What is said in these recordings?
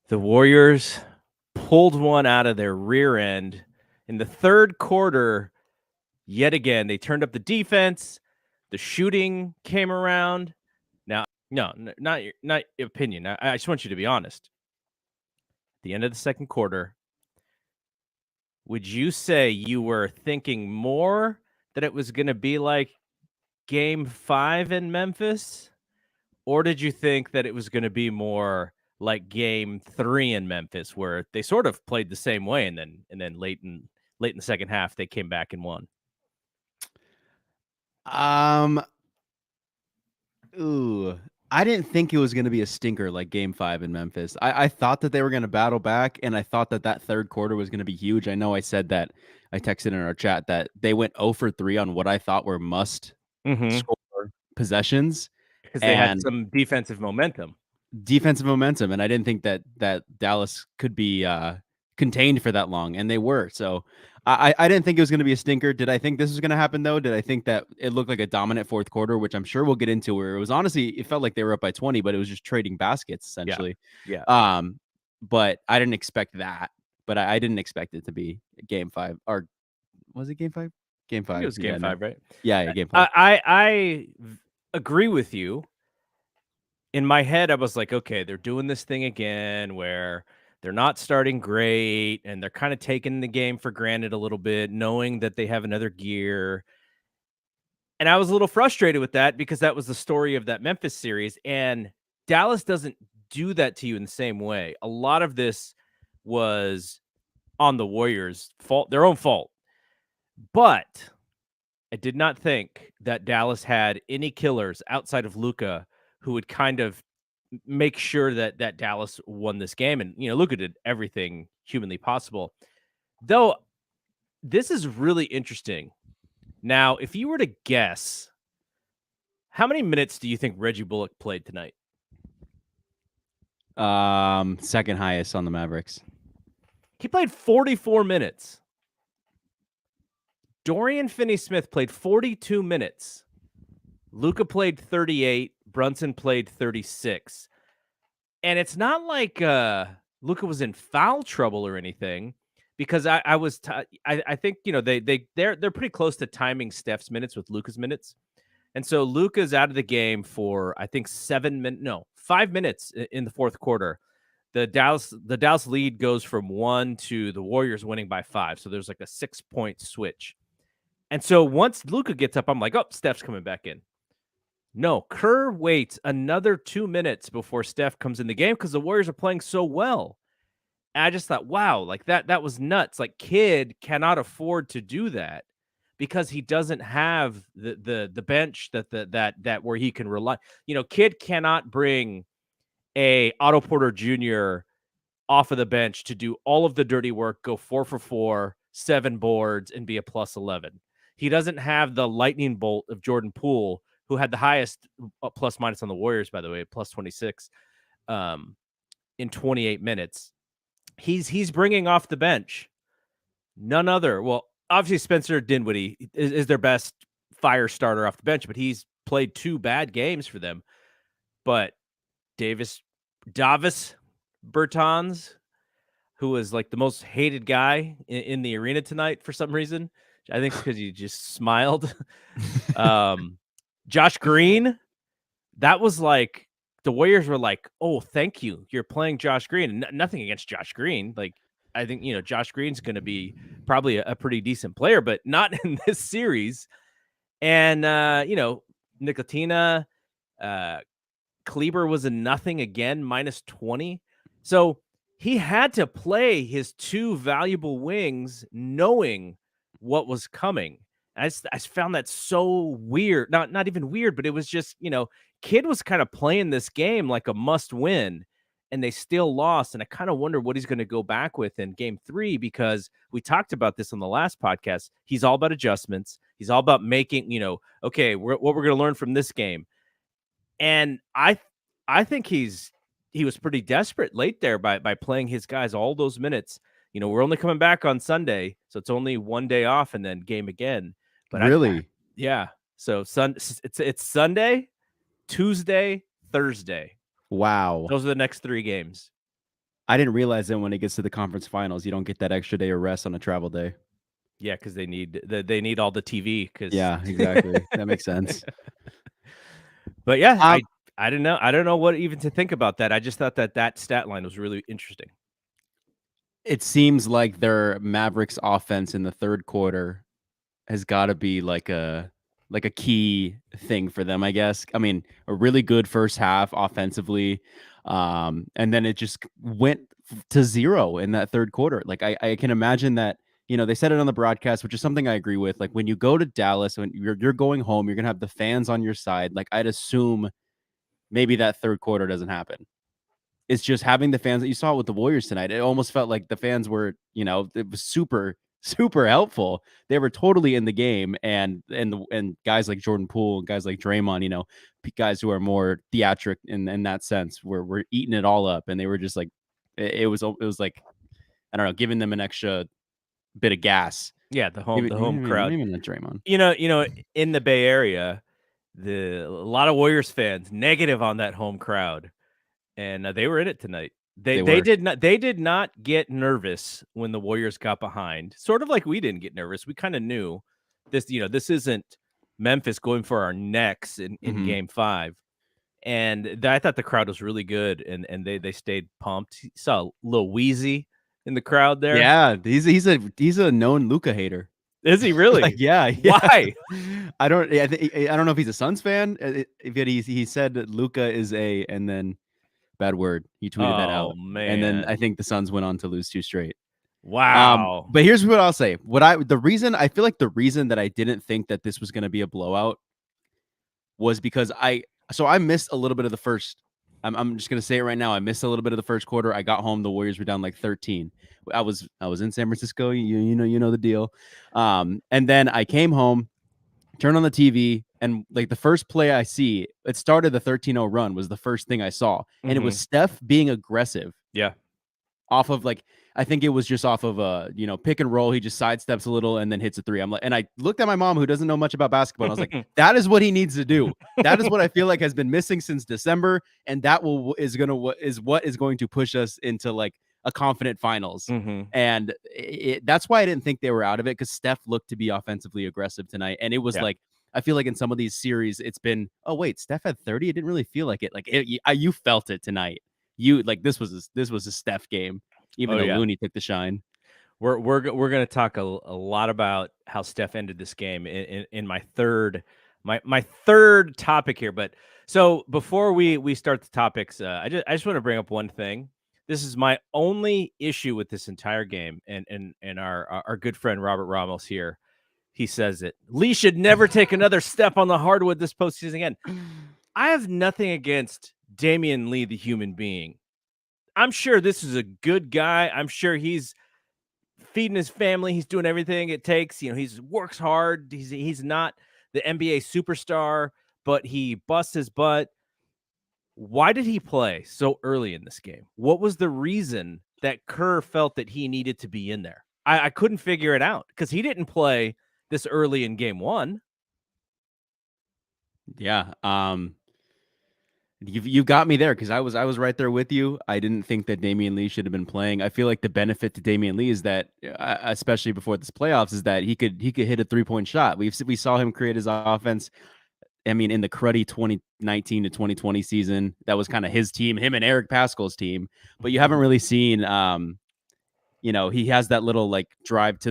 The Warriors pulled one out of their rear end in the third quarter. Yet again, they turned up the defense. The shooting came around. Now, no, not your opinion. I just want you to be honest. At the end of the second quarter, would you say you were thinking more that it was going to be like Game 5 in Memphis, or did you think that it was going to be more like Game 3 in Memphis, where they sort of played the same way, and then late in the second half they came back and won? Ooh, I didn't think it was going to be a stinker like Game 5 in Memphis. I thought that they were going to battle back, and I thought that third quarter was going to be huge. I know I said that. I texted in our chat that they went 0 for 3 on what I thought were must-score possessions. Because they had And some defensive momentum. And I didn't think that Dallas could be contained for that long, and they were. So I didn't think it was going to be a stinker. Did I think this was going to happen, though? Did I think that it looked like a dominant fourth quarter, which I'm sure we'll get into, where it was honestly, it felt like they were up by 20, but it was just trading baskets, essentially. Yeah. But I didn't expect that. But I didn't expect it to be Game 5. Or was it Game 5? Game 5. It was Game 5, right? Yeah, Game 5. I agree with you. In my head, I was like, okay, they're doing this thing again where they're not starting great and they're kind of taking the game for granted a little bit, knowing that they have another gear. And I was a little frustrated with that because that was the story of that Memphis series. And Dallas doesn't do that to you in the same way. A lot of this was on the Warriors' fault, their own fault. But I did not think that Dallas had any killers outside of Luka who would kind of make sure that Dallas won this game. And, Luka did everything humanly possible. Though, this is really interesting. Now, if you were to guess, how many minutes do you think Reggie Bullock played tonight? Second highest on the Mavericks. He played 44 minutes. Dorian Finney-Smith played 42 minutes. Luka played 38. Brunson played 36. And it's not like Luka was in foul trouble or anything, because I think they're pretty close to timing Steph's minutes with Luka's minutes, and so Luka's out of the game for I think 5 minutes in the fourth quarter. The Dallas lead goes from 1 to the Warriors winning by 5, so there's like a 6-point switch. And so once Luka gets up, I'm like, oh, Steph's coming back in. No, Kerr waits another 2 minutes before Steph comes in the game because the Warriors are playing so well. And I just thought, wow, like that was nuts. Like, Kidd cannot afford to do that because he doesn't have the bench that where he can rely. Kidd cannot bring a Otto Porter Jr. off of the bench to do all of the dirty work, go 4 for 4, 7 boards, and be a plus 11. He doesn't have the lightning bolt of Jordan Poole, who had the highest plus minus on the Warriors, by the way, plus 26 in 28 minutes. He's bringing off the bench none other. Well, obviously Spencer Dinwiddie is their best fire starter off the bench, but he's played 2 bad games for them. But Davis Bertans, who was like the most hated guy in the arena tonight for some reason, I think because he just smiled. Josh Green, that was like the Warriors were like, oh, thank you, you're playing Josh Green. Nothing against Josh Green. Like, I think, Josh Green's going to be probably a pretty decent player, but not in this series. And, Nicotina, Kleber was a nothing again, minus 20. So he had to play his 2 valuable wings knowing what was coming. I found that so weird. Not even weird, but it was just, Kidd was kind of playing this game like a must win, and they still lost. And I kind of wonder what he's going to go back with in game 3, because we talked about this on the last podcast. He's all about adjustments. He's all about making, okay, what we're going to learn from this game. And I think he was pretty desperate late there by playing his guys all those minutes. We're only coming back on Sunday, so it's only 1 day off and then game again. But really? Yeah. So it's Sunday, Tuesday, Thursday. Wow. Those are the next 3 games. I didn't realize that when it gets to the conference finals, you don't get that extra day of rest on a travel day. Yeah, because they need all the TV. Because, Yeah, exactly. That makes sense. but yeah, Um, I don't know. I don't know what even to think about that. I just thought that stat line was really interesting. it seems like their Mavericks offense in the third quarter has got to be like a key thing for them, I guess. I mean, a really good first half offensively, and then it just went to zero in that third quarter. Like I can imagine that. They said it on the broadcast, which is something I agree with. Like when you go to Dallas, when you're going home, you're gonna have the fans on your side. Like I'd assume maybe that third quarter doesn't happen. It's just having the fans that you saw with the Warriors tonight. It almost felt like the fans were, it was super, super helpful. They were totally in the game, and guys like Jordan Poole and guys like Draymond, guys who are more theatric in that sense, were eating it all up, and they were just like, it was like, I don't know, giving them an extra bit of gas. Yeah, the home crowd. Maybe not Draymond. In the Bay Area, a lot of Warriors fans negative on that home crowd, and they were in it tonight. They They were. did not get nervous when the Warriors got behind. Sort of like we didn't get nervous. We kind of knew this. This isn't Memphis going for our necks in Mhm. Game 5. And I thought the crowd was really good, and they stayed pumped. You saw a little Wheezy in the crowd there. Yeah, he's a known Luka hater. Is he Like, really? yeah. Why? I don't know if he's a Suns fan. If he said that Luka is and then bad word. He tweeted that Oh out. And then I man. think the Suns went on to lose 2 straight. Wow. But here's what I'll say. I feel like the reason that I didn't think that this was going to be a blowout was because I missed a little bit of the first. I'm just gonna say it right now. I missed a little bit of the first quarter. I got home. The Warriors were down like 13. I was in San Francisco. You know the deal. And then I came home, turned on the TV, and like the first play I see, it started the 13-0 run was the first thing I saw, and it was Steph being aggressive. Yeah. Off of I think it was just off of pick and roll. He just sidesteps a little and then hits a three. And I looked at my mom who doesn't know much about basketball. And I was like, that is what he needs to do. That is what I feel like has been missing since December. And that is what is going to push us into like a confident finals. And that's why I didn't think they were out of it, because Steph looked to be offensively aggressive tonight. And it was like, I feel like in some of these series, it's been, oh wait, Steph had 30. It didn't really feel like it. Like you felt it tonight. This was a Steph game, even though Looney took the shine. We're gonna talk a lot about how Steph ended this game in my third topic here. But so before we start the topics, I just want to bring up one thing. This is my only issue with this entire game, and our good friend Robert Ramos here, he says it. Lee should never take another step on the hardwood this postseason again. I have nothing against Damian Lee, the human being. I'm sure this is a good guy. I'm sure he's feeding his family. He's doing everything it takes. He works hard. He's not the NBA superstar, but he busts his butt. Why did he play so early in this game? What was the reason that Kerr felt that he needed to be in there? I couldn't figure it out, because he didn't play this early in game 1. Yeah. You got me there, because I was right there with you. I didn't think that Damian Lee should have been playing. I feel like the benefit to Damian Lee is that, especially before this playoffs, is that he could hit a 3-point shot. We saw him create his offense. I mean, in the cruddy 2019 to 2020 season, that was kind of his team, him and Eric Pascal's team. But you haven't really seen he has that little like drive to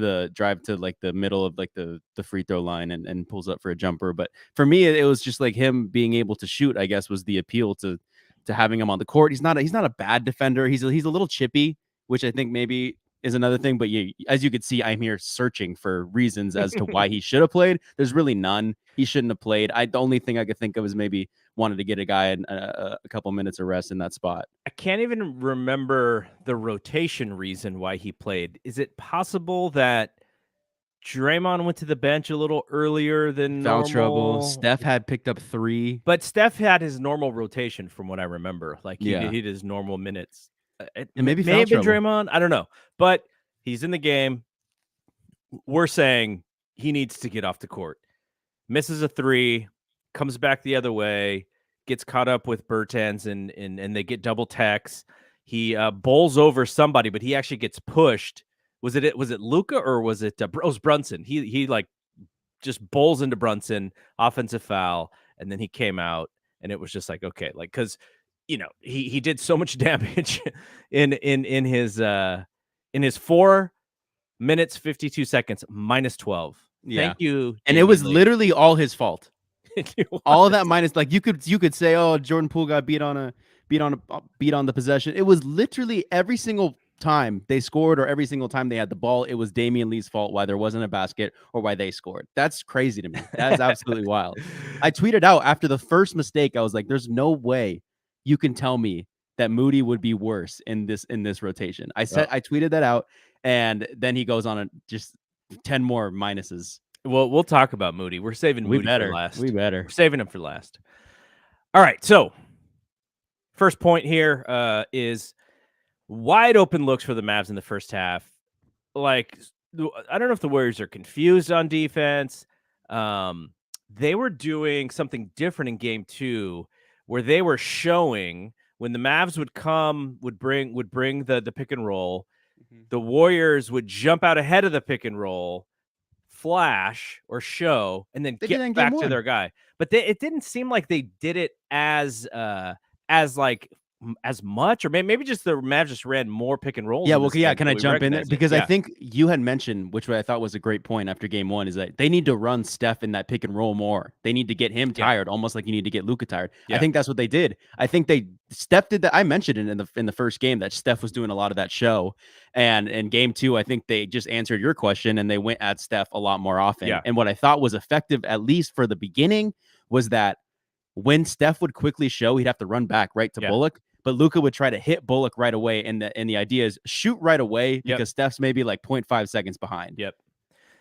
like the middle of like the free throw line and pulls up for a jumper. But for me, it was just like him being able to shoot, I guess, was the appeal to having him on the court. He's not a bad defender. He's a little chippy, which I think maybe is another thing. But as you could see, I'm here searching for reasons as to why he should have played. There's really none. He shouldn't have played. The only thing I could think of is maybe wanted to get a guy a couple minutes of rest in that spot. I can't even remember the rotation reason why he played. Is it possible that Draymond went to the bench a little earlier than Foul normal? trouble. Steph had picked up 3. But Steph had his normal rotation from what I remember. Like he Yeah. did his normal minutes. It maybe may foul have been trouble. Draymond. I don't know. But he's in the game. We're saying he needs to get off the court. Misses a 3, comes back the other way, gets caught up with Bertans, and they get double techs. He bowls over somebody, but he actually gets pushed. Was it Luka or was it Brunson? He like just bowls into Brunson, offensive foul, and then he came out, and it was just like, okay, like, because he did so much damage in his 4 minutes 52 seconds minus 12. Yeah. Thank you, And it was Damian Lee. literally all his fault. It All of was. that minus, like you could say, oh, Jordan Poole got beat on the possession. It was literally every single time they scored or every single time they had the ball, it was Damian Lee's fault why there wasn't a basket or why they scored. That's crazy to me. That's absolutely wild. I tweeted out after the first mistake, I was like, there's no way you can tell me that Moody would be worse in this rotation. I tweeted that out, and then he goes on a just 10 more minuses. Well, we'll talk about Moody. We're saving Moody for last. We're saving him for last. All right. So first point here is wide open looks for the Mavs in the first half. Like, I don't know if the Warriors are confused on defense. They were doing something different in game 2 where they were showing when the Mavs would bring the pick and roll, the Warriors would jump out ahead of the pick and roll, flash or show, and then get back to their guy. But it didn't seem like they did it as like as much, or maybe just the Mavs just ran more pick and rolls. Yeah, well, yeah. Can I jump in there? Because I think you had mentioned, which I thought was a great point after game 1, is that they need to run Steph in that pick and roll more. They need to get him tired, almost like you need to get Luka tired. I think that's what they did. I think Steph did that. I mentioned it in the first game that Steph was doing a lot of that show, and in game 2, I think they just answered your question and they went at Steph a lot more often. Yeah. And what I thought was effective, at least for the beginning, was that when Steph would quickly show, he'd have to run back right to Bullock. But Luka would try to hit Bullock right away, and the idea is shoot right away because Steph's maybe like 0.5 seconds behind. Yep.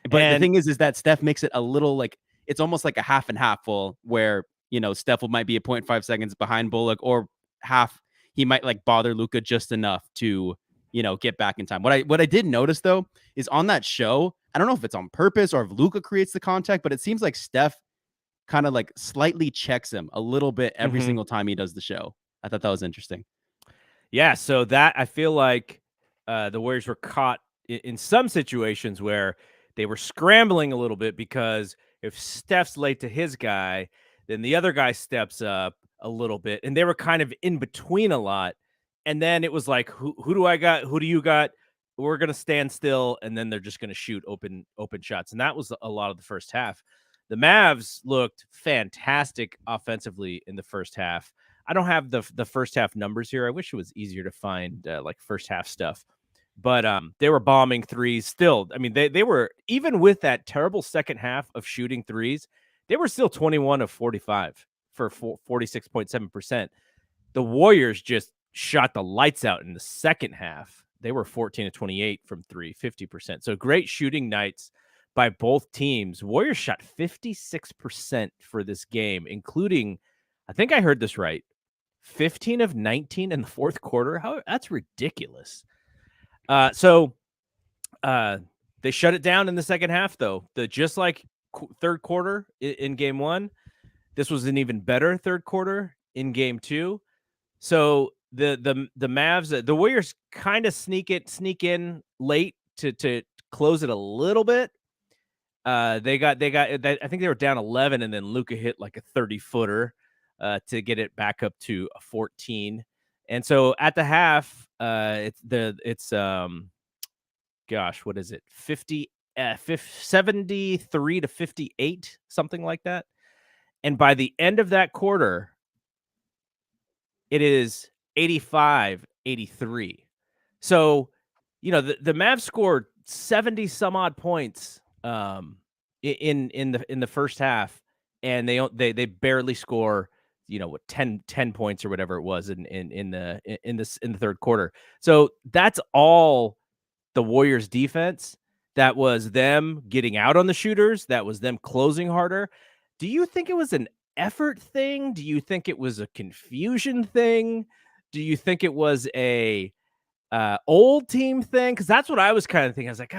But the thing is that Steph makes it a little like it's almost like a half and half full where Steph might be a 0.5 seconds behind Bullock, or half he might like bother Luka just enough to get back in time. What I did notice though is on that show, I don't know if it's on purpose or if Luka creates the contact, but it seems like Steph kind of like slightly checks him a little bit every single time he does the show. I thought that was interesting. Yeah, so that I feel like the Warriors were caught in some situations where they were scrambling a little bit because if Steph's late to his guy, then the other guy steps up a little bit, and they were kind of in between a lot. And then it was like, who do I got? Who do you got? We're gonna stand still, and then they're just gonna shoot open shots, and that was a lot of the first half. The Mavs looked fantastic offensively in the first half. I don't have the first half numbers here. I wish it was easier to find like first half stuff, but they were bombing threes still. I mean, they were, even with that terrible second half of shooting threes, they were still 21 of 45 for 46.7%. The Warriors just shot the lights out in the second half. They were 14 of 28 from 3, 50%. So great shooting nights by both teams. Warriors shot 56% for this game, including, I think I heard this right, 15 of 19 in the fourth quarter. That's ridiculous. So they shut it down in the second half, though. Just like third quarter in game 1, this was an even better third quarter in game 2. So the Mavs, the Warriors kind of sneak in late to close it a little bit. They got I think they were down 11, and then Luka hit like a 30-footer to get it back up to a 14. And so at the half, it's gosh, what is it? 73 to 58, something like that. And by the end of that quarter, it is 85-83. So, the Mavs scored 70 some odd points in the first half, and they barely score 10 points or whatever it was in the third quarter. So that's all the Warriors defense. That was them getting out on the shooters. That was them closing harder. Do you think it was an effort thing? Do you think it was a confusion thing? Do you think it was a old team thing? Because that's what I was kind of thinking. I was like,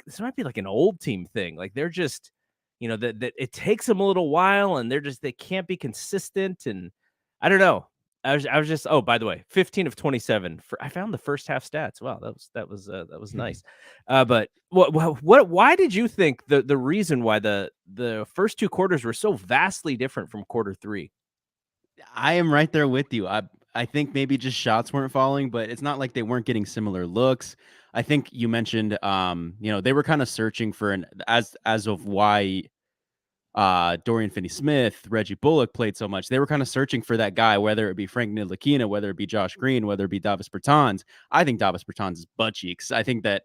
this might be like an old team thing. Like they're just, that it takes them a little while, and they can't be consistent. And I don't know. I was just, oh, by the way, 15 of 27 for, I found the first half stats. Wow, that was nice. But why did you think the reason why the first two quarters were so vastly different from quarter three? I am right there with you. I think maybe just shots weren't falling, but it's not like they weren't getting similar looks. I think you mentioned they were kind of searching for an as of why Dorian Finney-Smith, Reggie Bullock played so much. They were kind of searching for that guy, whether it be Frank Ntilikina, whether it be Josh Green, whether it be Davis Bertans. I think Davis Bertans is butt cheeks. I think that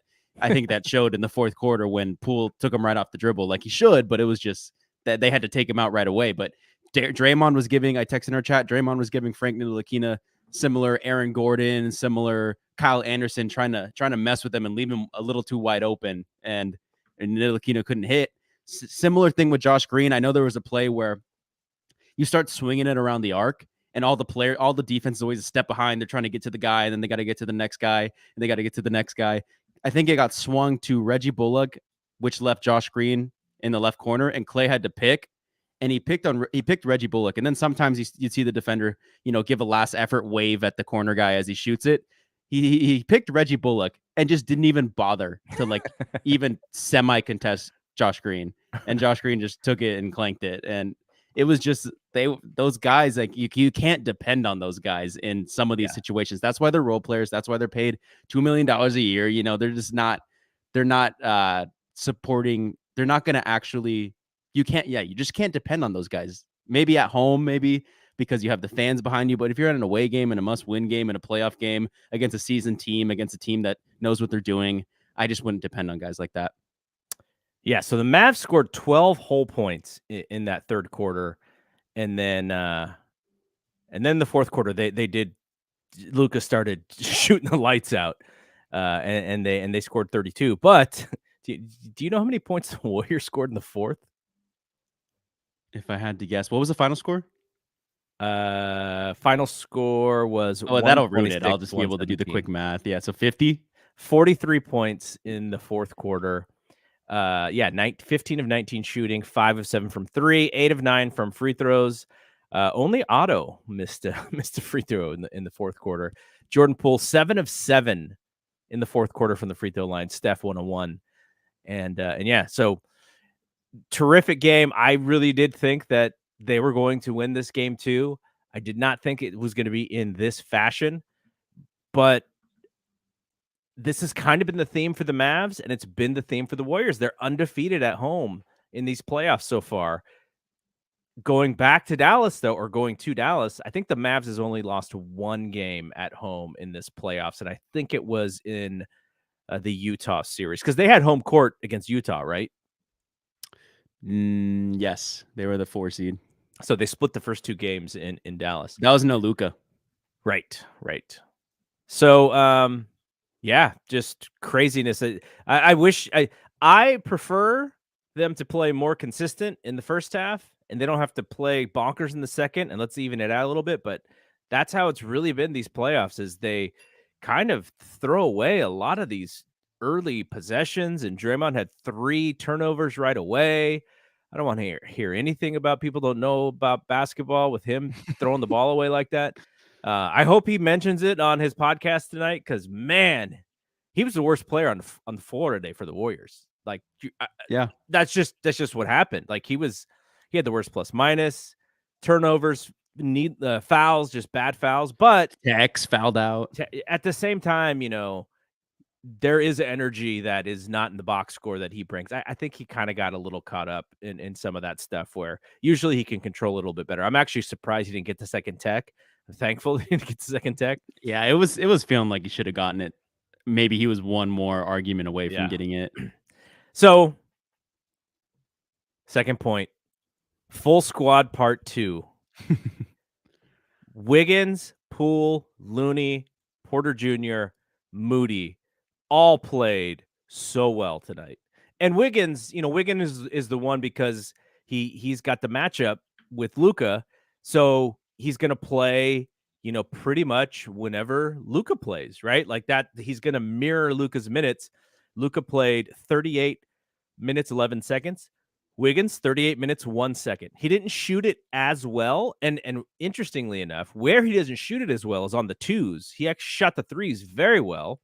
showed in the fourth quarter when Poole took him right off the dribble like he should, but it was just that they had to take him out right away. But Draymond was giving, I texted in our chat, Draymond was giving Frank Ntilikina similar Aaron Gordon, similar Kyle Anderson, trying to mess with him and leave him a little too wide open. And Ntilikina couldn't hit. Similar thing with Josh Green. I know there was a play where you start swinging it around the arc, and all the defense is always a step behind. They're trying to get to the guy, and then they got to get to the next guy, and they got to get to the next guy. I think it got swung to Reggie Bullock, which left Josh Green in the left corner, and Clay had to pick, and he picked Reggie Bullock, and then sometimes you'd see the defender, give a last effort wave at the corner guy as he shoots it. He picked Reggie Bullock and just didn't even bother to even semi contest Josh Green, and Josh Green just took it and clanked it. And it was just those guys, like you can't depend on those guys in some of these situations. That's why they're role players. That's why they're paid $2 million a year. They're just not supporting. They're not going to actually. You just can't depend on those guys. Maybe at home, maybe because you have the fans behind you. But if you're at an away game and a must-win game and a playoff game against a seasoned team, against a team that knows what they're doing, I just wouldn't depend on guys like that. Yeah, so the Mavs scored 12 whole points in that third quarter, and then the fourth quarter they did. Luka started shooting the lights out, and they scored 32. But do you know how many points the Warriors scored in the fourth? If I had to guess, what was the final score? Final score was that'll ruin it. I'll just be able to do the quick math. Yeah, so 43 points in the fourth quarter. 15 of 19 shooting, 5 of 7 from 3, 8 of 9 from free throws. Only Otto missed a free throw in the fourth quarter. Jordan Poole 7 of 7 in the fourth quarter from the free throw line. Steph 1 of 1, and so terrific game. I really did think that they were going to win this game too. I did not think it was going to be in this fashion, but this has kind of been the theme for the Mavs, and it's been the theme for the Warriors. They're undefeated at home in these playoffs so far. Going back to Dallas, though, or going to Dallas, I think the Mavs has only lost one game at home in this playoffs, and I think it was in the Utah series because they had home court against Utah, right? Yes, they were the 4 seed. So they split the first 2 games in Dallas. That was no Luka. Right. So, just craziness. I wish I prefer them to play more consistent in the first half, and they don't have to play bonkers in the second, and let's even it out a little bit. But that's how it's really been these playoffs, is they kind of throw away a lot of these early possessions, and Draymond had 3 turnovers right away. I don't want to hear anything about people don't know about basketball with him throwing the ball away like that. I hope he mentions it on his podcast tonight, because man, he was the worst player on the floor today for the Warriors. That's just what happened. Like he had the worst plus minus, turnovers, fouls, just bad fouls. But X fouled out. At the same time, there is energy that is not in the box score that he brings. I think he kind of got a little caught up in some of that stuff where usually he can control it a little bit better. I'm actually surprised he didn't get the second tech. I'm thankful he didn't get the second tech. Yeah, it was feeling like he should have gotten it. Maybe he was one more argument away from getting it. So, second point, full squad part 2. Wiggins, Poole, Looney, Porter Jr., Moody all played so well tonight. And Wiggins is the one because he's got the matchup with Luka, so he's going to play, pretty much whenever Luka plays, right? Like that, he's going to mirror Luka's minutes. Luka played 38 minutes, 11 seconds. Wiggins, 38 minutes, 1 second. He didn't shoot it as well. And interestingly enough, where he doesn't shoot it as well is on the twos. He actually shot the threes very well.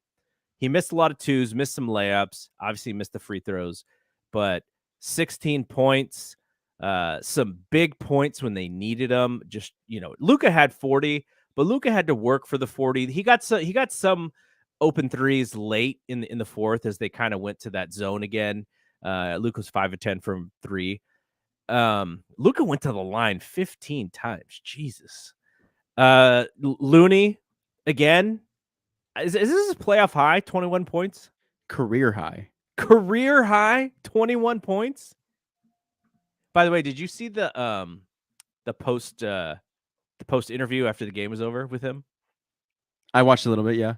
He missed a lot of twos, missed some layups, obviously missed the free throws, but 16 points, some big points when they needed them. Just, Luka had 40, but Luka had to work for the 40. He got some open threes late in the fourth as they kind of went to that zone again. Luka was 5 of 10 from 3. Luka went to the line 15 times. Jesus. Looney again. Is this a playoff high? 21 points? Career high. Career high? 21 points? By the way, did you see the post interview after the game was over with him? I watched a little bit, yeah.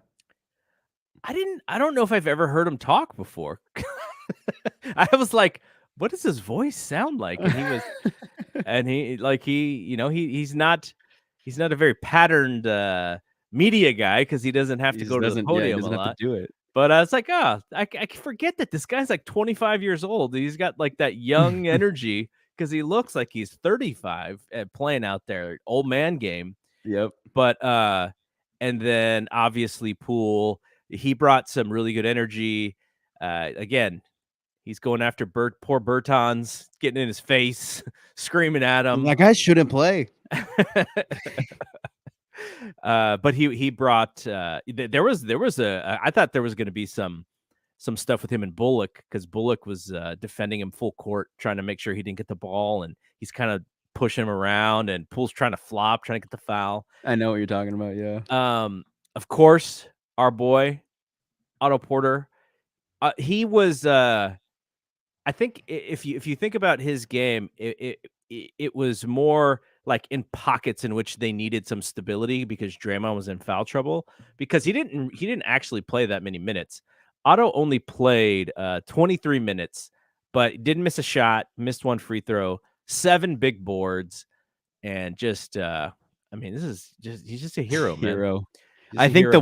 I don't know if I've ever heard him talk before. I was like, what does his voice sound like? And he was he's not a very patterned media guy because he doesn't have to go to the podium he doesn't a have lot. to do it. But I was like, I forget that this guy's like 25 years old. He's got like that young energy because he looks like he's 35 and playing out there, old man game. Yep. But and then obviously Poole, he brought some really good energy. Again, he's going after poor Bertans, getting in his face, screaming at him. That guy shouldn't play. But he brought there was I thought there was going to be some stuff with him and Bullock because Bullock was defending him full court, trying to make sure he didn't get the ball, and he's kind of pushing him around, and Poole's trying to flop, trying to get the foul. I know what you're talking about, yeah. Of course, our boy Otto Porter, he was I think if you think about his game, it was more like in pockets in which they needed some stability because Draymond was in foul trouble because he didn't actually play that many minutes. Otto only played 23 minutes, but didn't miss a shot, missed one free throw, 7 big boards, and just he's just a hero, man. I think the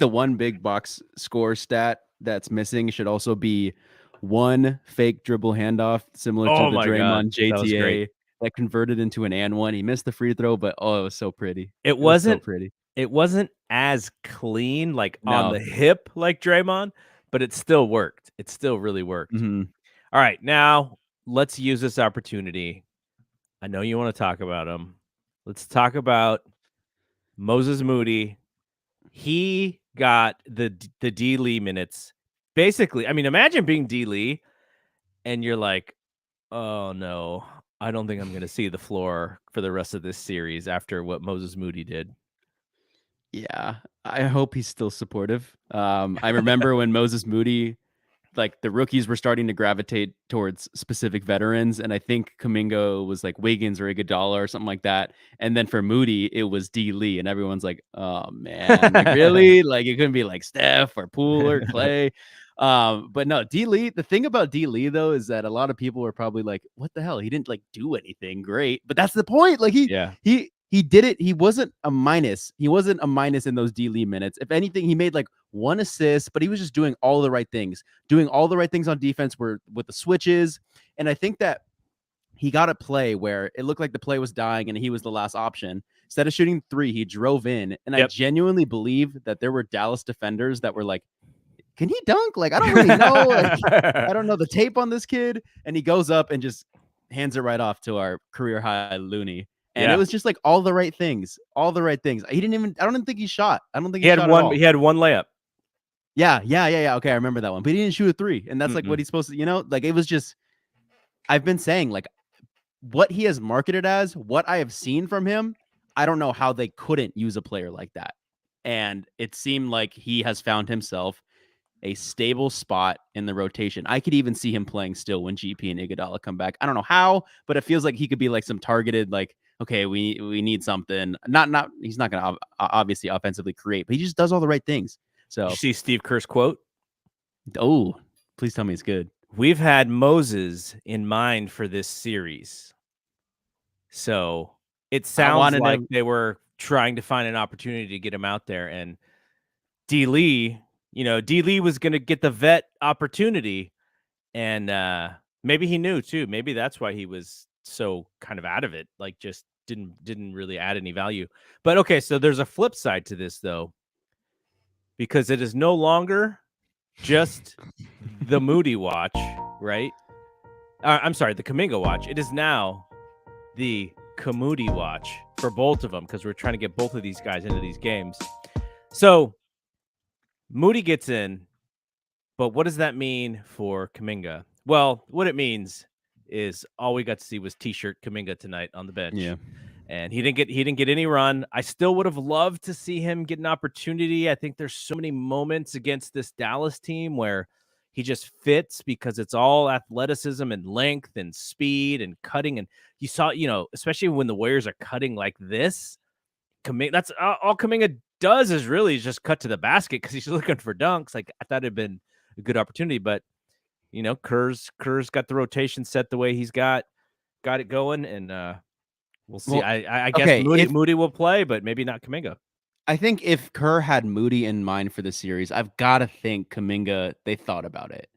one big box score stat that's missing should also be one fake dribble handoff similar to the Draymond JTA that converted into an and one. He missed the free throw, but it was so pretty. It wasn't as clean, like on the hip like Draymond, but it still worked. It still really worked. Mm-hmm. All right, now let's use this opportunity. I know you want to talk about him. Let's talk about Moses Moody. He got the D Lee minutes. Basically, I mean, imagine being D Lee and you're like, oh no, I don't think I'm going to see the floor for the rest of this series after what Moses Moody did. Yeah, I hope he's still supportive. I remember when Moses Moody, like the rookies were starting to gravitate towards specific veterans, and I think Kuminga was like Wiggins or Iguodala or something like that. And then for Moody, it was D Lee, and everyone's like, "Oh man, like really? Like it couldn't be like Steph or Poole or Clay." But no, D Lee. The thing about D Lee though is that a lot of people were probably like, "What the hell? He didn't like do anything great." But that's the point. Like he did it. He wasn't a minus. He wasn't a minus in those D Lee minutes. If anything, he made like 1 assist, but he was just doing all the right things, on defense with the switches. And I think that he got a play where it looked like the play was dying and he was the last option. Instead of shooting 3, he drove in. And I genuinely believe that there were Dallas defenders that were like, can he dunk? Like, I don't really know. Like, I don't know the tape on this kid. And he goes up and just hands it right off to our career high Looney. And it was just like all the right things. I don't even think he shot. I don't think he shot at all. He had one layup. Yeah. Okay, I remember that one. But he didn't shoot a 3. And that's like what he's supposed to, like it was just, I've been saying like what he has marketed as, what I have seen from him, I don't know how they couldn't use a player like that. And it seemed like he has found himself a stable spot in the rotation. I could even see him playing still when GP and Iguodala come back. I don't know how, but it feels like he could be like some targeted, like, okay, we need something. He's not going to obviously offensively create, but he just does all the right things. So did you see Steve Kerr's quote? Oh, please tell me it's good. We've had Moses in mind for this series. So it sounds like they were trying to find an opportunity to get him out there. And D Lee was going to get the vet opportunity. And Maybe he knew too. Maybe that's why he was so kind of out of it. Like just didn't really add any value. But okay, so there's a flip side to this though, because it is no longer just the Moody watch, right? I'm sorry, the Kuminga watch. It is now the Kamudi watch for both of them because we're trying to get both of these guys into these games. So Moody gets in, but what does that mean for Kuminga? Well, what it means is all we got to see was T-shirt Kuminga tonight on the bench. Yeah. And he didn't get any run. I still would have loved to see him get an opportunity. I think there's so many moments against this Dallas team where he just fits because it's all athleticism and length and speed and cutting. And you saw, especially when the Warriors are cutting like this, that's all Kuminga does is really just cut to the basket because he's looking for dunks. Like I thought it'd been a good opportunity, but Kerr's got the rotation set the way he's got it going, and we'll see. Well, I guess okay, Moody will play, but maybe not Kuminga. I think if Kerr had Moody in mind for the series, I've got to think Kuminga, they thought about it.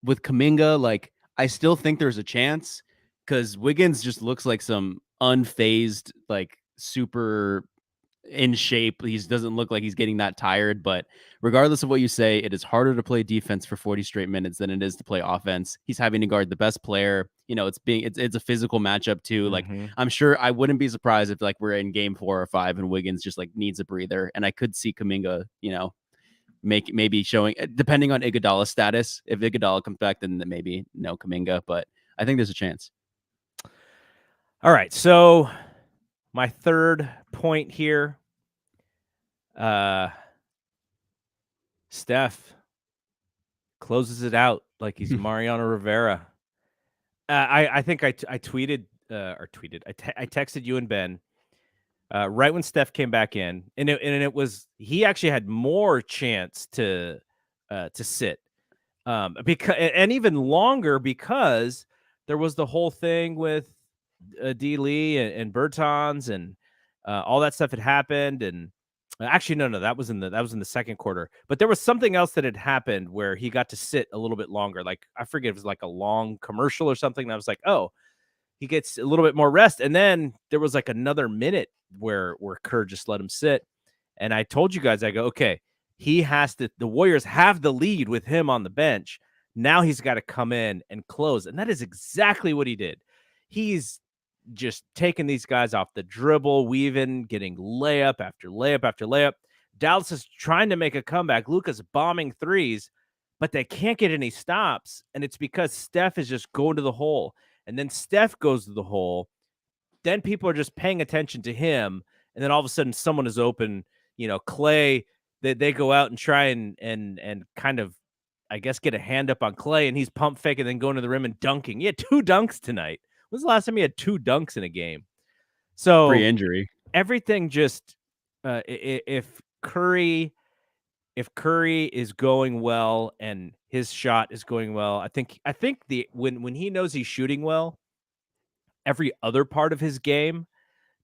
With Kuminga, like, I still think there's a chance because Wiggins just looks like some unfazed, like, super in shape. He doesn't look like he's getting that tired, but regardless of what you say, it is harder to play defense for 40 straight minutes than it is to play offense. He's having to guard the best player. It's a physical matchup too. Like I'm sure I wouldn't be surprised if like we're in game 4 or 5 and Wiggins just like needs a breather. And I could see Kuminga, maybe showing, depending on Iguodala's status. If Iguodala comes back, then maybe no Kuminga, but I think there's a chance. All right. So my third point here, Steph closes it out like he's Mariano Rivera. I think I tweeted I texted you and Ben right when Steph came back in, and it was he actually had more chance to sit because and even longer because there was the whole thing with D. Lee and Bertans and all that stuff had happened. And actually, no, that was in the second quarter. But there was something else that had happened where he got to sit a little bit longer. Like I forget, it was like a long commercial or something. And I was like, oh, he gets a little bit more rest. And then there was like another minute where Kerr just let him sit. And I told you guys, I go, okay, the Warriors have the lead with him on the bench. Now he's got to come in and close. And that is exactly what he did. He's just taking these guys off the dribble, weaving, getting layup after layup after layup. Dallas is trying to make a comeback. Luka's bombing threes, but they can't get any stops. And it's because Steph is just going to the hole. And then Steph goes to the hole. Then people are just paying attention to him. And then all of a sudden someone is open. Clay, they go out and try and kind of, I guess, get a hand up on Clay. And he's pump faking, then going to the rim and dunking. He had 2 dunks tonight. When's the last time he had 2 dunks in a game? So Pre-injury. Everything just if Curry is going well and his shot is going well, I think when he knows he's shooting well, every other part of his game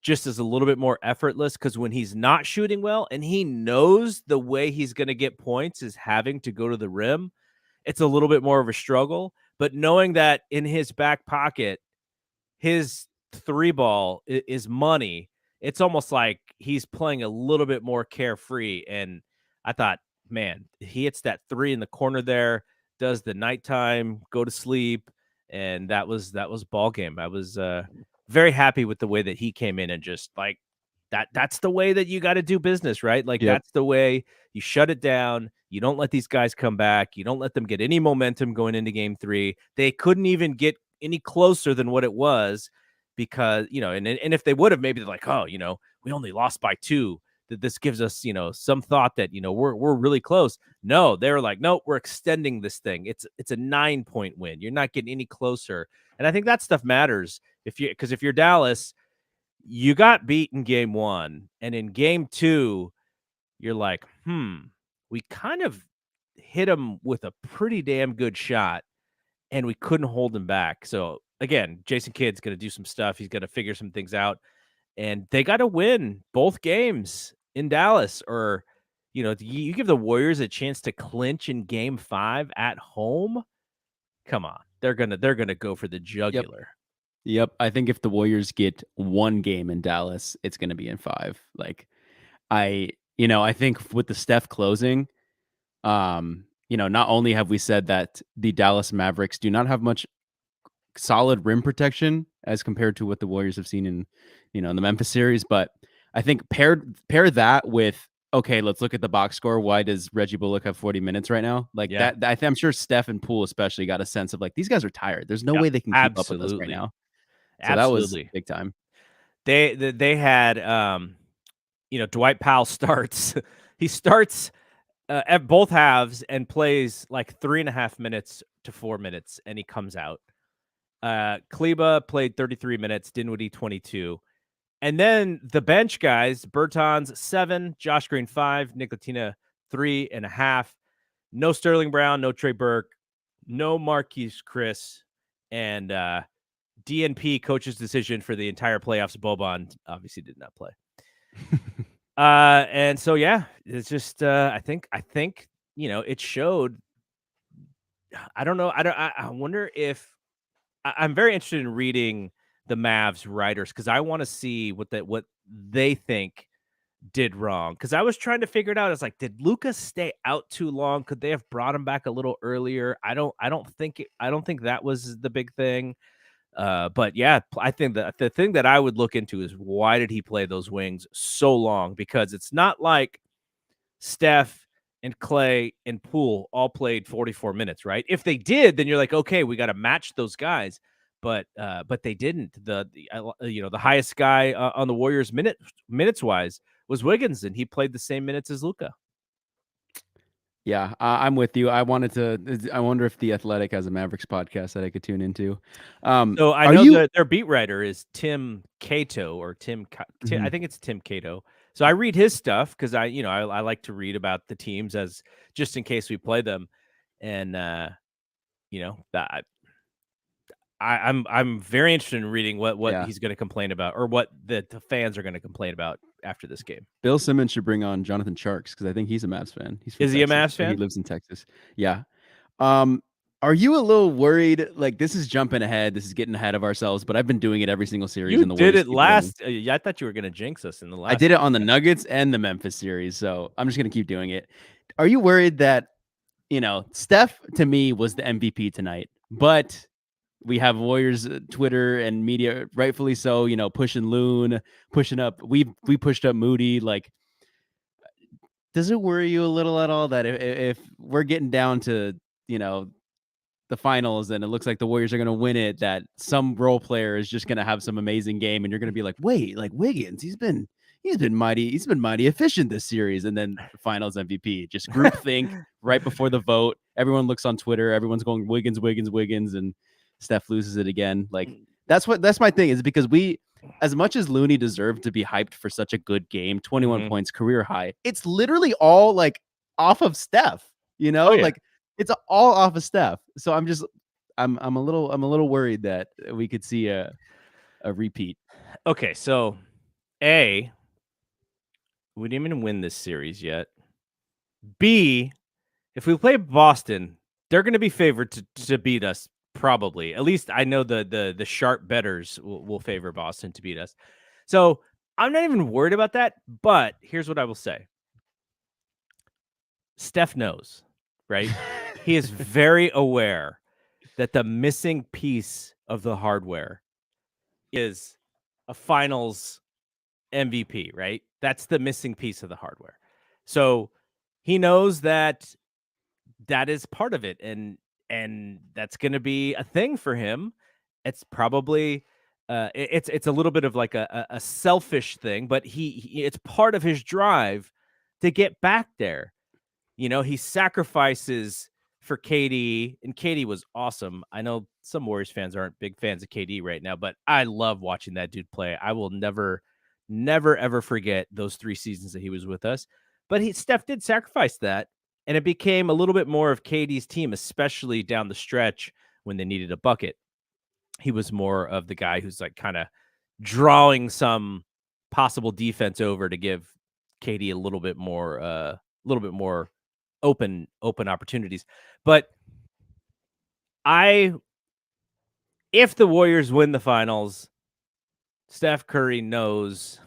just is a little bit more effortless because when he's not shooting well and he knows the way he's going to get points is having to go to the rim, it's a little bit more of a struggle. But knowing that in his back pocket, his 3 ball is money, it's almost like he's playing a little bit more carefree. And I thought, man, he hits that 3 in the corner there, does the nighttime, go to sleep, and that was ball game. I was very happy with the way that he came in and just like that's the way that you got to do business, right? Like That's the way you shut it down. You don't let these guys come back. You don't let them get any momentum going into game 3. They couldn't even get any closer than what it was because, and if they would have, maybe they're like, oh, we only lost by 2, that this gives us, some thought that, we're really close. No, they're like, no, we're extending this thing. It's a 9-point win. You're not getting any closer. And I think that stuff matters because if you're Dallas, you got beat in game 1 and in game 2, you're like, we kind of hit them with a pretty damn good shot and we couldn't hold him back. So again, Jason Kidd's going to do some stuff. He's going to figure some things out, and they got to win both games in Dallas, or you give the Warriors a chance to clinch in game 5 at home. Come on. They're gonna go for the Yep. jugular. Yep. I think if the Warriors get one game in Dallas, it's going to be in 5. Like I think with the Steph closing, not only have we said that the Dallas Mavericks do not have much solid rim protection as compared to what the Warriors have seen in the Memphis series, but I think pair that with okay, let's look at the box score. Why does Reggie Bullock have 40 minutes right now? Like Yeah. I'm sure Steph and Poole especially got a sense of like these guys are tired. There's no Yeah. way they can keep up with us right Absolutely. now. So that was Absolutely. big time. They had Dwight Powell starts. He starts at both halves and plays like 3.5 minutes to 4 minutes, and he comes out. Kleba played 33 minutes, Dinwiddie 22. And then the bench guys, Bertans 7, Josh Green 5, Nicotina 3.5. No Sterling Brown, no Trey Burke, no Marquise Chris, and DNP coach's decision for the entire playoffs. Boban obviously did not play. And so yeah, it's just I think it showed. I don't know. I wonder if I'm very interested in reading the Mavs writers because I want to see what they think did wrong. Because I was trying to figure it out. It's like, did Luka stay out too long? Could they have brought him back a little earlier? I don't think that was the big thing. But yeah, I think that the thing that I would look into is why did he play those wings so long? Because it's not like Steph and Clay and Poole all played 44 minutes, right? If they did, then you're like, okay, we got to match those guys. But they didn't. The highest guy on the Warriors minutes wise was Wiggins, and he played the same minutes as Luka. Yeah, I'm with you. I wonder if the Athletic has a Mavericks podcast that I could tune into. So I Are know you? that their beat writer is Tim Cato or I Mhm. think it's Tim Cato. So I read his stuff because I like to read about the teams as just in case we play them, and that I'm very interested in reading what Yeah. he's going to complain about or what the fans are going to complain about after this game. Bill Simmons should bring on Jonathan Sharks because I think he's a Mavs fan. He's from Is he a Texas, Mavs or he fan? lives in Texas. Yeah. Um, are you a little worried? Like this is jumping ahead. This is getting ahead of ourselves. But I've been doing it every single series, You and the did Warriors it keep winning. last. I thought you were going to jinx us in the I last. did it on the Nuggets and the Memphis series, so I'm just gonna keep doing it. Are you worried that Steph to me was the MVP tonight, but we have Warriors Twitter and media, rightfully so, pushing Loon, pushing up. We pushed up Moody. Like, does it worry you a little at all that if we're getting down to you know the finals and it looks like the Warriors are going to win it, that some role player is just going to have some amazing game, and you're going to be like, wait, like Wiggins, he's been mighty efficient this series, and then Finals MVP, just group think right before the vote. Everyone looks on Twitter, everyone's going Wiggins, Wiggins, Wiggins, and Steph loses it again. Like that's my thing is because as much as Looney deserved to be hyped for such a good game, 21 Mhm. points, career high, it's literally all like off of Steph, Oh yeah. like it's all off of Steph. So I'm a little worried that we could see a repeat. Okay. So we didn't even win this series yet. B, if we play Boston, they're going to be favored to beat us. Probably, at least I know the sharp betters will favor Boston to beat us. So I'm not even worried about that. But here's what I will say: Steph knows, right? He is very aware that the missing piece of the hardware is a Finals MVP, right? That's the missing piece of the hardware. So he knows that is part of it, and that's going to be a thing for him. It's probably it's a little bit of like a selfish thing, but it's part of his drive to get back there. He sacrifices for KD, and KD was awesome. I know some Warriors fans aren't big fans of KD right now, but I love watching that dude play. I will never ever forget those 3 seasons that he was with us. But Steph did sacrifice that, and it became a little bit more of KD's team, especially down the stretch when they needed a bucket. He was more of the guy who's like kind of drawing some possible defense over to give KD a little bit more open opportunities. But If the Warriors win the finals, Steph Curry knows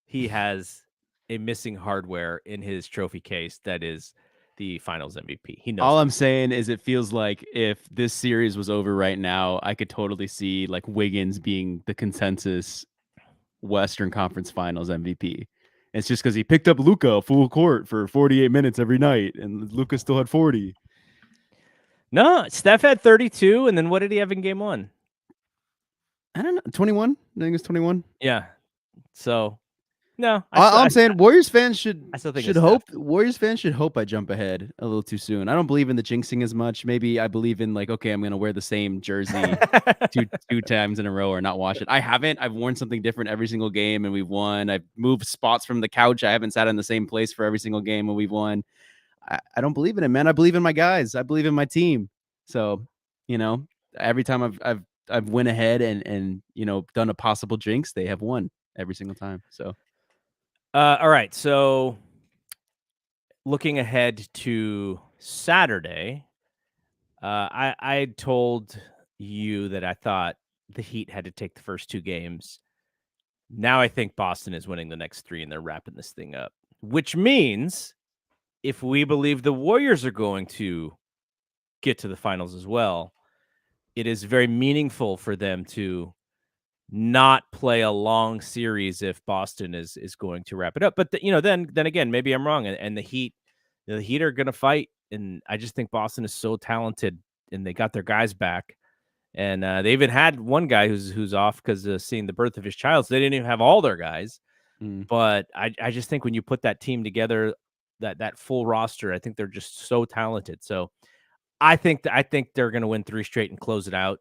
he has a missing hardware in his trophy case that is the finals MVP. He knows All that. I'm saying is it feels like if this series was over right now, I could totally see like Wiggins being the consensus Western Conference Finals MVP. It's just because he picked up Luka full court for 48 minutes every night, and Luka still had 40. No, Steph had 32, and then what did he have in game 1? I don't know, 21. I think it's 21. Yeah. So, no, All I'm saying, Warriors fans I still think should it's Steph. hope. Warriors fans should hope I jump ahead a little too soon. I don't believe in the jinxing as much. Maybe I believe in like, okay, I'm gonna wear the same jersey two times in a row or not wash it. I haven't. I've worn something different every single game and we've won. I've moved spots from the couch. I haven't sat in the same place for every single game and we've won. I don't believe in it, man. I believe in my guys. I believe in my team. So, every time I've went ahead and done a possible jinx, they have won every single time. So All right. So, looking ahead to Saturday, I told you that I thought the Heat had to take the first 2 games. Now I think Boston is winning the next 3 and they're wrapping this thing up, which means if we believe the Warriors are going to get to the finals as well, it is very meaningful for them to not play a long series if Boston is going to wrap it up. But then again, maybe I'm wrong, and the Heat are going to fight, and I just think Boston is so talented, and they got their guys back, and they even had one guy who's off because of seeing the birth of his child, so they didn't even have all their guys. But I just think when you put that team together, that full roster, I think they're just so talented. So I think they're going to win 3 straight and close it out.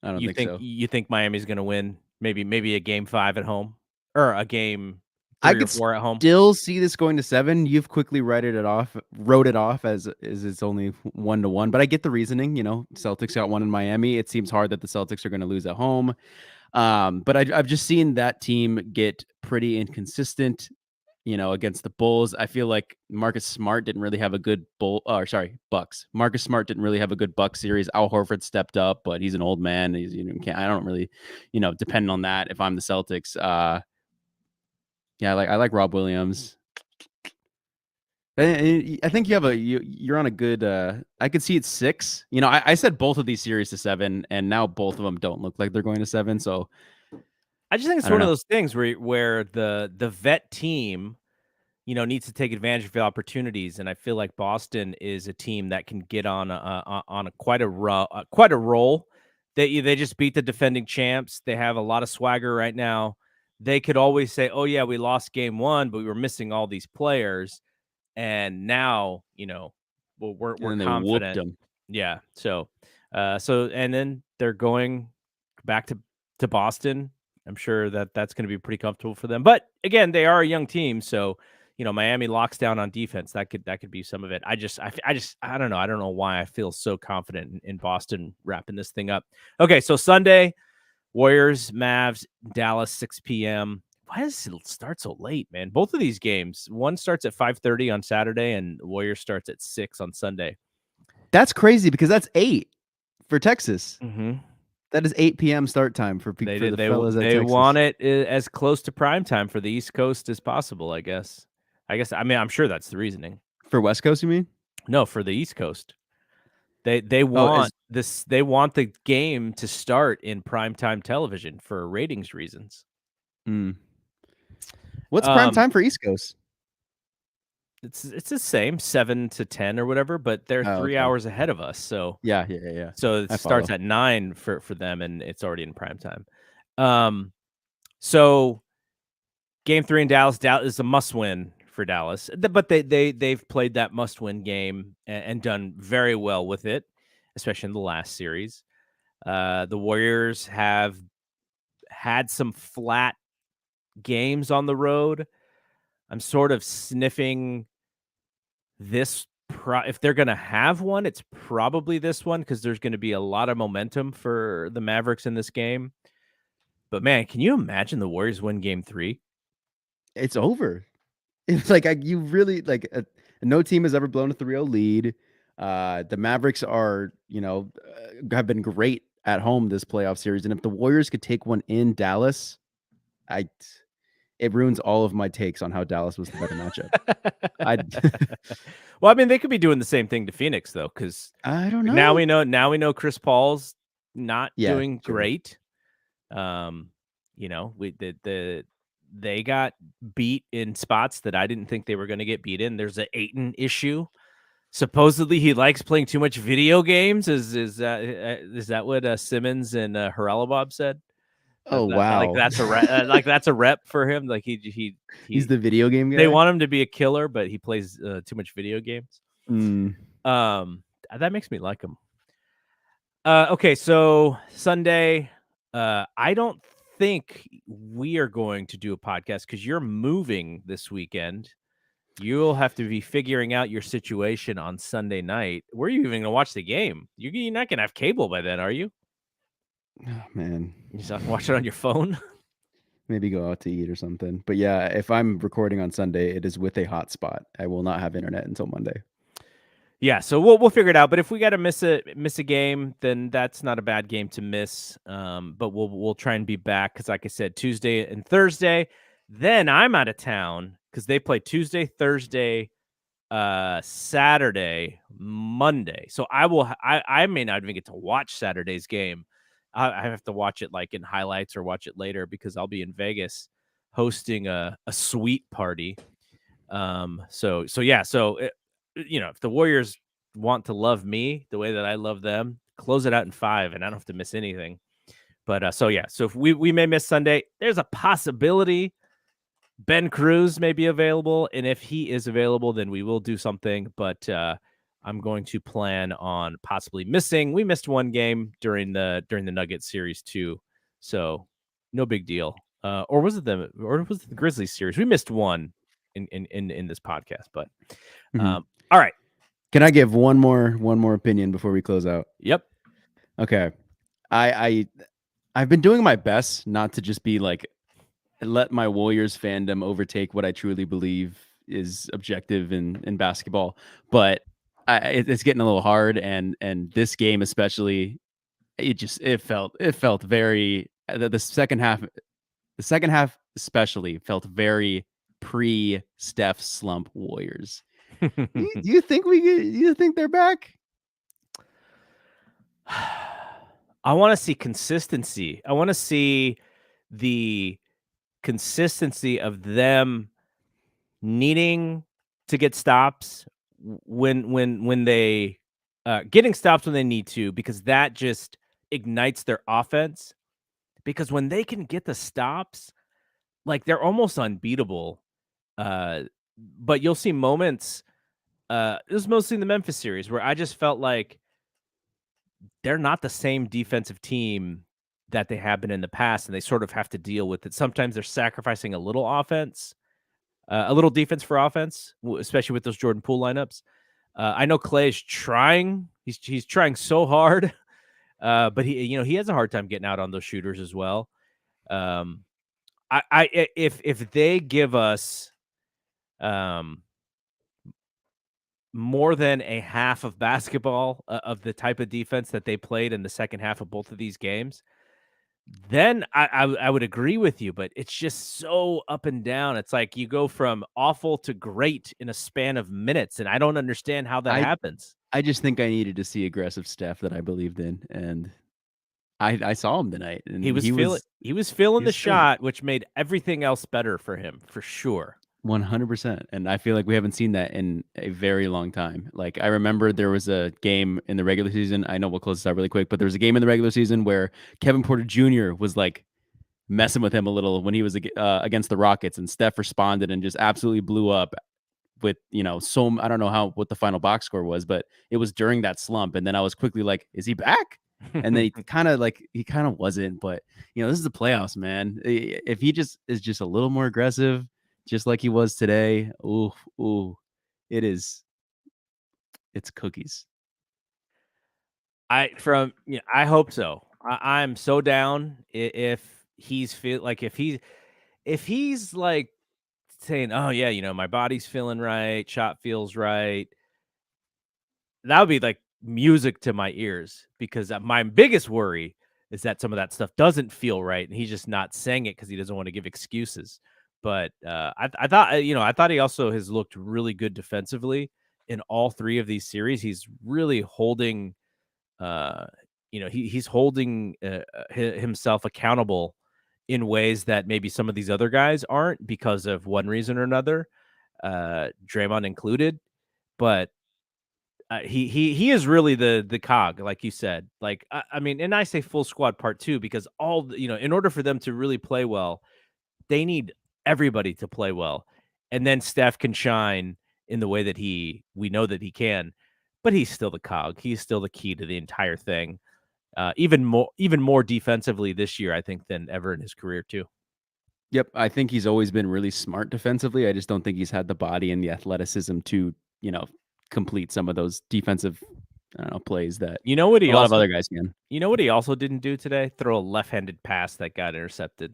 I don't think so. You think Miami's going to win? Maybe a game 5 at home or a game 3 I or could 4 at home. still see this going to 7. You've quickly wrote it off as it's only 1-1. But I get the reasoning. Celtics got one in Miami. It seems hard that the Celtics are going to lose at home. But I've just seen that team get pretty inconsistent. Against the Bulls, I feel like Marcus Smart didn't really have a good Bucks. Marcus Smart didn't really have a good Bucks series. Al Horford stepped up, but he's an old man. He's I don't really depend on that if I'm the Celtics. Yeah, I like Rob Williams. I think you're on a good. I could see it 6. I said both of these series to 7, and now both of them don't look like they're going to 7. So I just think it's one of those things where the vet team, needs to take advantage of the opportunities, and I feel like Boston is a team that can get on quite a roll. They just beat the defending champs. They have a lot of swagger right now. They could always say, "Oh yeah, we lost game 1, but we were missing all these players," and now we're and they confident. whooped them. Yeah. So and then they're going back to Boston. I'm sure that's going to be pretty comfortable for them. But again, they are a young team, so Miami locks down on defense. That could be some of it. I don't know. I don't know why I feel so confident in Boston wrapping this thing up. Okay, so Sunday, Warriors, Mavs, Dallas, 6 p.m. Why does it start so late, man? Both of these games, one starts at 5:30 on Saturday, and Warriors starts at 6 on Sunday. That's crazy because that's 8 for Texas. Mm-hmm. That is 8 p.m. start time for the fellas at Texas. They want it as close to prime time for the East Coast as possible, I guess. I'm sure that's the reasoning. For West Coast, you mean? No, for the East Coast. They want this. They want the game to start in primetime television for ratings reasons. What's prime time for East Coast? It's the same, 7 to 10 or whatever, but they're 3 hours ahead of us. So yeah. So it starts at 9 for them, and it's already in prime time. So game 3 in Dallas is a must win for Dallas, but they've played that must win game and done very well with it, especially in the last series. The Warriors have had some flat games on the road. I'm sort of sniffing this. If they're going to have one, it's probably this one because there's going to be a lot of momentum for the Mavericks in this game. But man, can you imagine the Warriors win game 3? It's over. It's like you really no team has ever blown a 3-0 lead. The Mavericks are, have been great at home this playoff series, and if the Warriors could take one in Dallas, it ruins all of my takes on how Dallas was the better matchup. I Well, I mean, they could be doing the same thing to Phoenix though, because I don't now know. we know Chris Paul's not Yeah, doing true. great. They got beat in spots that I didn't think they were going to get beat in. There's an Ayton issue. Supposedly, he likes playing too much video games. Is that what Simmons and Haralabob said? Oh wow, That's a rep for him. Like he he's the video game they guy. want him to be a killer, but he plays too much video games. Mm. That makes me like him. Okay, so Sunday, I don't think we are going to do a podcast because you're moving this weekend. You'll have to be figuring out your situation on Sunday night. Where are you even going to watch the game? You're not going to have cable by then, are you? Oh, man, You just have to watch it on your phone. maybe go out to eat or something. But yeah, if I'm recording on Sunday, it is with a hotspot. I will not have internet until Monday. Yeah, so we'll figure it out. But if we got to miss a game, then that's not a bad game to miss. But we'll try and be back because, like I said, Tuesday and Thursday. Then I'm out of town because they play Tuesday, Thursday, Saturday, Monday. So I may not even get to watch Saturday's game. I have to watch it like in highlights or watch it later because I'll be in Vegas hosting a suite party. So yeah. So if the Warriors want to love me the way that I love them, close it out in 5, and I don't have to miss anything. But so yeah. So if we may miss Sunday, there's a possibility Ben Cruz may be available, and if he is available, then we will do something. But I'm going to plan on possibly missing. We missed one game during the Nuggets series too, so no big deal. Or was it the Grizzlies series? We missed one in this podcast, but all right. Can I give one more opinion before we close out? Yep. Okay, I've been doing my best not to just be like let my Warriors fandom overtake what I truly believe is objective in basketball, but it's getting a little hard, and this game especially, it felt very the second half especially felt very pre Steph slump Warriors. Do you think they're back? I want to see consistency. I want to see the consistency of them needing to get stops when they getting stops when they need to, because that just ignites their offense. Because when they can get the stops, like they're almost unbeatable. But you'll see moments. It was mostly in the Memphis series where I just felt like they're not the same defensive team that they have been in the past, and they sort of have to deal with it. Sometimes they're sacrificing a little offense, a little defense for offense, especially with those Jordan Poole lineups. I know Clay is trying; he's trying so hard, but he has a hard time getting out on those shooters as well. If they give us more than a half of basketball of the type of defense that they played in the second half of both of these games, then I would agree with you. But it's just so up and down. It's like you go from awful to great in a span of minutes, and I don't understand how that happens. I just think I needed to see aggressive Steph that I believed in, and I saw him tonight, and He was feeling the shot, which made everything else better for him, for sure. 100%. And I feel like we haven't seen that in a very long time. Like I remember there was a game in the regular season. I know we'll close this out really quick, but there was a game in the regular season where Kevin Porter Jr. was like messing with him a little when he was against the Rockets, and Steph responded and just absolutely blew up with, I don't know what the final box score was, but it was during that slump. And then I was quickly like, is he back? And then he kind of wasn't, but this is the playoffs, man. If he just is just a little more aggressive, just like he was today. Ooh, it's cookies. I hope so. I'm so down if he's like saying, "Oh yeah, my body's feeling right, shot feels right." that would be like music to my ears, because my biggest worry is that some of that stuff doesn't feel right, and he's just not saying it because he doesn't want to give excuses. But I thought, I thought he also has looked really good defensively in all three of these series. He's really holding, uh, he's holding himself accountable in ways that maybe some of these other guys aren't, because of one reason or another, Draymond included. But he is really the cog, like you said. Like, I mean, and I say full squad part two, because in order for them to really play well, they need everybody to play well, and then Steph can shine in the way that we know that he can. But he's still the cog. He's still the key to the entire thing. Even more defensively this year, I think, than ever in his career too. Yep, I think he's always been really smart defensively. I just don't think he's had the body and the athleticism to, complete some of those defensive, I don't know, plays that You know what a he lot of also other guys can. you know what he also didn't do today? Throw a left-handed pass that got intercepted.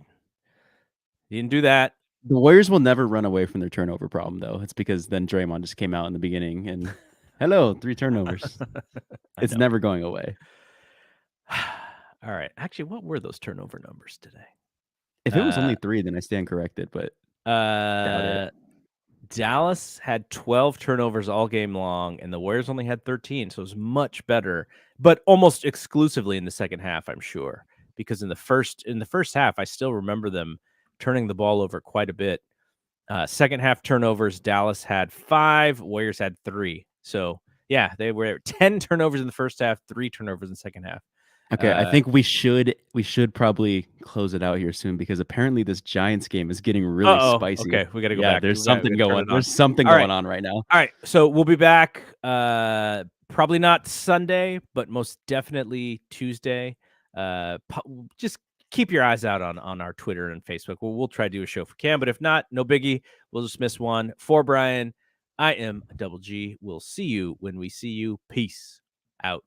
He didn't do that. The Warriors will never run away from their turnover problem, though. It's because then Draymond just came out in the beginning and, hello, 3 turnovers. I It's know. never going away. All right. Actually, what were those turnover numbers today? If it was only 3, then I stand corrected, but doubt it. Dallas had 12 turnovers all game long, and the Warriors only had 13, so it was much better, but almost exclusively in the second half, I'm sure, because in the first half, I still remember them turning the ball over quite a bit. Second half turnovers, Dallas had 5, Warriors had 3. So yeah, they were 10 turnovers in the first half, 3 turnovers in the second half. Okay, I think we should probably close it out here soon because apparently this Giants game is getting really spicy. Okay, we got to go Yeah, back. there's We something gotta turn going. it on. There's something All going right. on right now. All right, so we'll be back. Probably not Sunday, but most definitely Tuesday. Just keep your eyes out on our Twitter and Facebook. We'll try to do a show for Cam, but if not, no biggie. We'll just miss one. For Brian, I am Double G. We'll see you when we see you. Peace out.